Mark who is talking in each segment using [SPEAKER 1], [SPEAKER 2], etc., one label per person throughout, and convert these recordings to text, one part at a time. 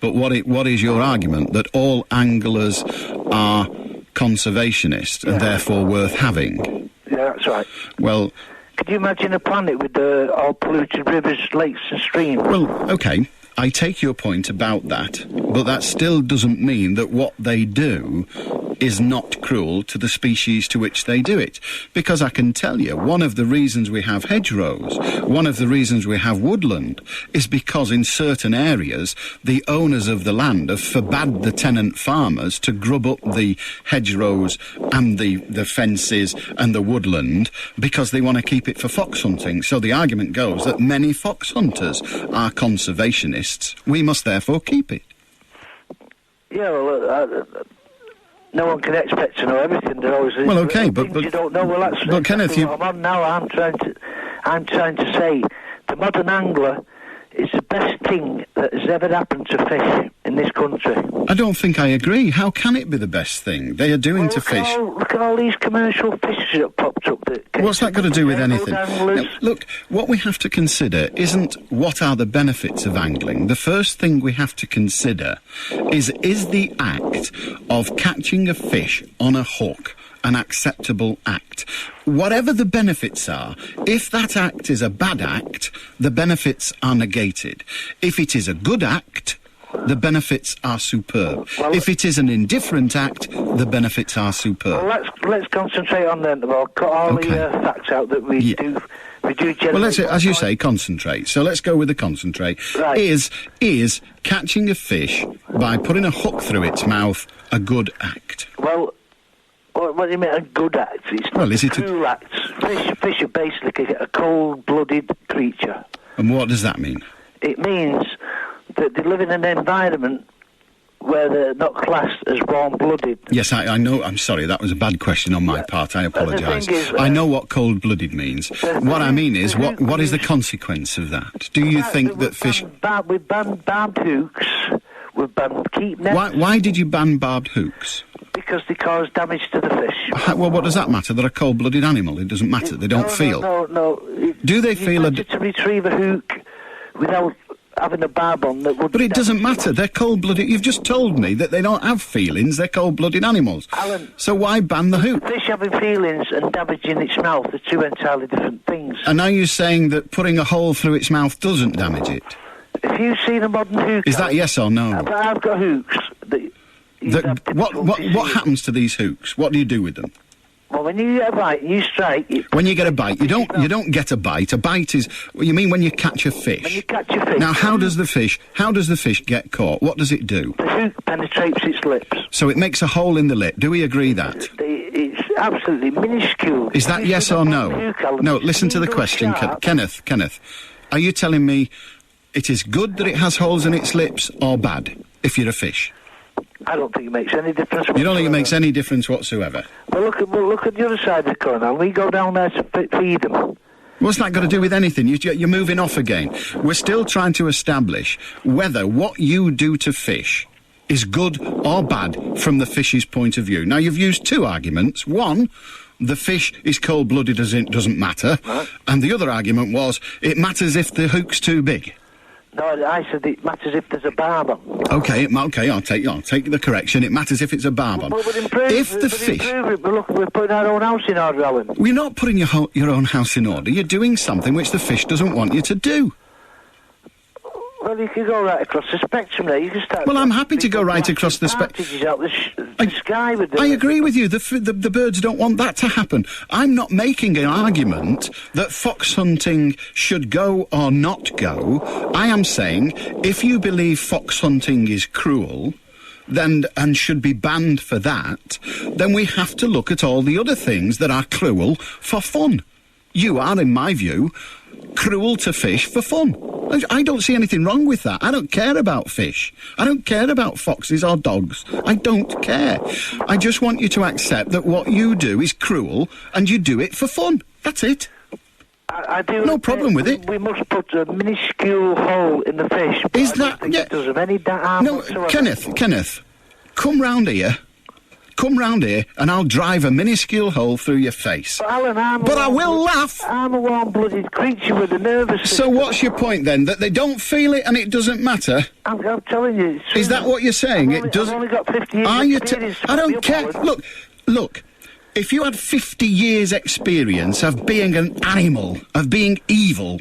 [SPEAKER 1] But what is your argument? That all anglers are conservationists and therefore worth having?
[SPEAKER 2] Yeah, that's right.
[SPEAKER 1] Well...
[SPEAKER 2] Could you imagine a planet with all polluted rivers, lakes and streams?
[SPEAKER 1] Well, OK, I take your point about that, but that still doesn't mean that what they do is not cruel to the species to which they do it. Because I can tell you, one of the reasons we have hedgerows, one of the reasons we have woodland, is because in certain areas, the owners of the land have forbade the tenant farmers to grub up the hedgerows and the fences and the woodland because they want to keep it for fox hunting. So the argument goes that many fox hunters are conservationists. We must therefore keep it.
[SPEAKER 2] Yeah, well, no one can expect to know everything. There always is.
[SPEAKER 1] Well, okay, but
[SPEAKER 2] you don't know. Well, that's
[SPEAKER 1] but Kenneth,
[SPEAKER 2] what I'm on now. I'm trying to say the modern angler is the best thing that has ever happened to fish in this country.
[SPEAKER 1] I don't think I agree. How can it be the best thing? They are doing to fish.
[SPEAKER 2] Look at all these commercial fishes that have popped up.
[SPEAKER 1] What's that got to do with anything? Now, look, what we have to consider isn't what are the benefits of angling. The first thing we have to consider is the act of catching a fish on a hook an acceptable act? Whatever the benefits are, if that act is a bad act, the benefits are negated. If it is a good act, the benefits are superb. Well, if it is an indifferent act, the benefits are superb.
[SPEAKER 2] Well, let's concentrate on them. I'll cut all the facts out that we do. We do generate.
[SPEAKER 1] Well, let's, as you say, concentrate. So let's go with the concentrate.
[SPEAKER 2] Right.
[SPEAKER 1] Is catching a fish by putting a hook through its mouth a good act?
[SPEAKER 2] Well, what do you mean a good act? It's not a cruel act. Fish are basically a cold-blooded creature.
[SPEAKER 1] And what does that mean?
[SPEAKER 2] It means that they live in an environment where they're not classed as warm-blooded.
[SPEAKER 1] Yes, I know. I'm sorry, that was a bad question on my part. I apologise. I know what cold-blooded means. What I mean is, what is the consequence of that? Do you think that fish...
[SPEAKER 2] We banned barbed hooks. We banned keep nets.
[SPEAKER 1] Why did you ban barbed hooks?
[SPEAKER 2] Because they cause damage to the fish.
[SPEAKER 1] Well, what does that matter? They're a cold-blooded animal. It doesn't matter. They don't feel.
[SPEAKER 2] No.
[SPEAKER 1] Do they feel
[SPEAKER 2] to retrieve a hook without having a barb on that would...
[SPEAKER 1] But it doesn't matter. They're cold-blooded. You've just told me that they don't have feelings. They're cold-blooded animals.
[SPEAKER 2] Alan,
[SPEAKER 1] so why ban the hook?
[SPEAKER 2] Fish having feelings and damaging its mouth are two entirely different things.
[SPEAKER 1] And are you saying that putting a hole through its mouth doesn't damage it?
[SPEAKER 2] If you've seen a modern hook...
[SPEAKER 1] Is that yes or no?
[SPEAKER 2] I've got hooks that...
[SPEAKER 1] What happens to these hooks? What do you do with them?
[SPEAKER 2] Well, when you get a bite, you strike.
[SPEAKER 1] When you get a bite, you don't get a bite. A bite is... Well, you mean when you catch a fish?
[SPEAKER 2] When you catch a fish.
[SPEAKER 1] Now, how does the fish get caught? What does it do?
[SPEAKER 2] The hook penetrates its lips.
[SPEAKER 1] So it makes a hole in the lip. Do we agree that?
[SPEAKER 2] It's absolutely minuscule.
[SPEAKER 1] Is that yes or no? No, listen to the question, Kenneth. Are you telling me it is good that it has holes in its lips or bad if you're a fish?
[SPEAKER 2] I don't think it makes any difference whatsoever.
[SPEAKER 1] You don't think it makes any difference whatsoever?
[SPEAKER 2] Well, look at the other side of the coin. Now, we go down there to feed them.
[SPEAKER 1] What's that got to do with anything? You're moving off again. We're still trying to establish whether what you do to fish is good or bad from the fish's point of view. Now, you've used two arguments. One, the fish is cold-blooded as it doesn't matter. Right. And the other argument was, it matters if the hook's too big.
[SPEAKER 2] No, I said it matters if there's a barb on.
[SPEAKER 1] Okay, I'll take the correction. It matters if it's a barb on. If the fish...
[SPEAKER 2] Look, we're putting our own house in order, Alan.
[SPEAKER 1] We're not putting your own house in order. You're doing something which the fish doesn't want you to do.
[SPEAKER 2] Well, you can go right across the spectrum there. You can start...
[SPEAKER 1] Well, I'm happy to go right across the spectrum. I agree with you. The birds don't want that to happen. I'm not making an argument that fox hunting should go or not go. I am saying, if you believe fox hunting is cruel... and should be banned for that, then we have to look at all the other things that are cruel for fun. You are, in my view, cruel to fish for fun. I don't see anything wrong with that. I don't care about fish. I don't care about foxes or dogs. I don't care. I just want you to accept that what you do is cruel and you do it for fun. That's it.
[SPEAKER 2] I do.
[SPEAKER 1] No problem with it.
[SPEAKER 2] We must put a minuscule hole in the fish.
[SPEAKER 1] Is that...
[SPEAKER 2] It does them any harm whatsoever.
[SPEAKER 1] Kenneth, come round here. come round here and I'll drive a minuscule hole through your face.
[SPEAKER 2] But Alan, I
[SPEAKER 1] will laugh.
[SPEAKER 2] I'm a warm-blooded creature with a nervous system.
[SPEAKER 1] So what's your point then? That they don't feel it and it doesn't matter?
[SPEAKER 2] I'm telling you.
[SPEAKER 1] Is that what you're saying?
[SPEAKER 2] I've only got 50 years experience.
[SPEAKER 1] I don't care. Look. If you had 50 years' experience of being an animal, of being evil,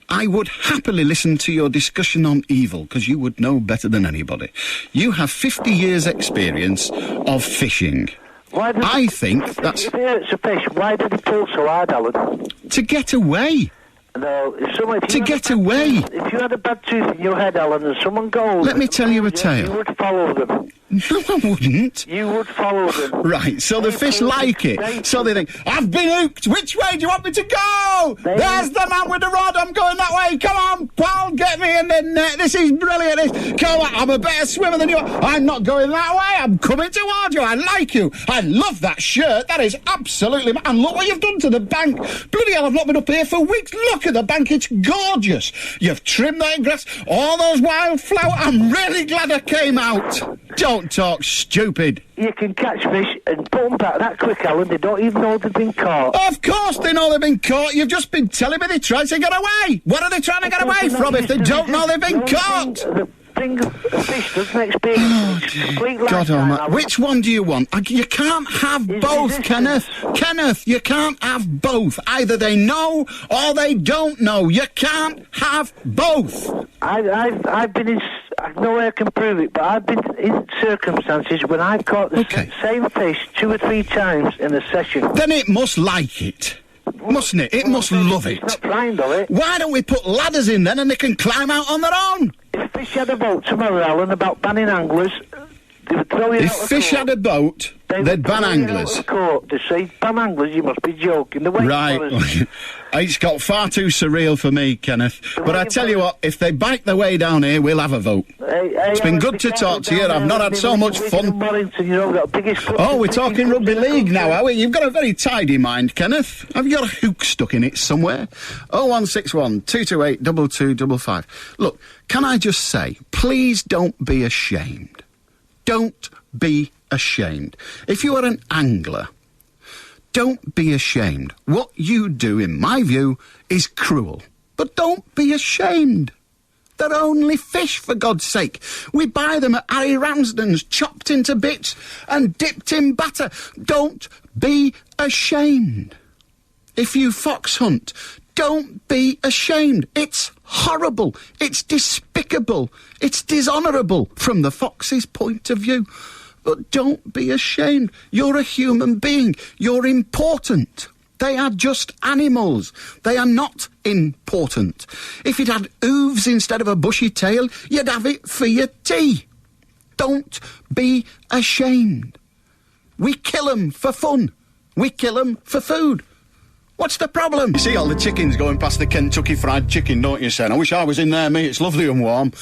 [SPEAKER 1] I would happily listen to your discussion on evil, because you would know better than anybody. You have 50 years' experience of fishing. I think that's...
[SPEAKER 2] If it's a fish, why did he pull so hard, Alan?
[SPEAKER 1] To get away.
[SPEAKER 2] No,
[SPEAKER 1] away.
[SPEAKER 2] If you had a bad tooth in your head, Alan, and someone goes...
[SPEAKER 1] Let me tell you a tale.
[SPEAKER 2] You would follow them.
[SPEAKER 1] No, I wouldn't.
[SPEAKER 2] You would follow them.
[SPEAKER 1] Right, so the fish like it. So they think, I've been hooked. Which way do you want me to go? There's the man with the rod. I'm going that way. Come on, pal, get me in the net. This is brilliant. Come on, I'm a better swimmer than you are. I'm not going that way. I'm coming towards you. I like you. I love that shirt. That is absolutely... And look what you've done to the bank. Bloody hell, I've not been up here for weeks. Look at the bank. It's gorgeous. You've trimmed that grass. All those wildflowers. I'm really glad I came out. Don't talk stupid.
[SPEAKER 2] You can catch fish and put them back that quick, Alan. They don't even know they've been caught.
[SPEAKER 1] Of course they know they've been caught. You've just been telling me they tried to get away. What are they trying to get away from if they don't know they've been caught?
[SPEAKER 2] The thing of fish doesn't experience
[SPEAKER 1] God almighty. Which one do you want? You can't have both, Kenneth. Kenneth, you can't have both. Either they know or they don't know. You can't have both.
[SPEAKER 2] I've been in... No way I can prove it, but I've been in circumstances when I've caught the same fish 2 or 3 times in a session.
[SPEAKER 1] Then it must like it. Mustn't it? It must love it.
[SPEAKER 2] It's not frightened of it.
[SPEAKER 1] Why don't we put ladders in then and they can climb out on their own?
[SPEAKER 2] If fish had a vote tomorrow, Alan, about banning anglers, they would throw you out of court.
[SPEAKER 1] If fish had a boat, they'd ban anglers.
[SPEAKER 2] To say ban anglers, you must be joking.
[SPEAKER 1] Right. It's got far too surreal for me, Kenneth. But I tell you what, if they bite their way down here, we'll have a vote. It's been good to talk to you. I've not had so much fun. Oh, we're talking rugby league now, are we? You've got a very tidy mind, Kenneth. Have you got a hook stuck in it somewhere? 0161 228 2255. Look, can I just say, please don't be ashamed. Don't be ashamed. If you are an angler, don't be ashamed. What you do, in my view, is cruel. But don't be ashamed. They're only fish, for God's sake. We buy them at Harry Ramsden's, chopped into bits and dipped in batter. Don't be ashamed. If you fox hunt, don't be ashamed. It's horrible. It's despicable. It's dishonourable from the fox's point of view. But don't be ashamed. You're a human being. You're important. They are just animals. They are not important. If it had hooves instead of a bushy tail, you'd have it for your tea. Don't be ashamed. We kill them for fun. We kill them for food. What's the problem? You see all the chickens going past the Kentucky Fried Chicken, don't you, son? I wish I was in there, mate. It's lovely and warm.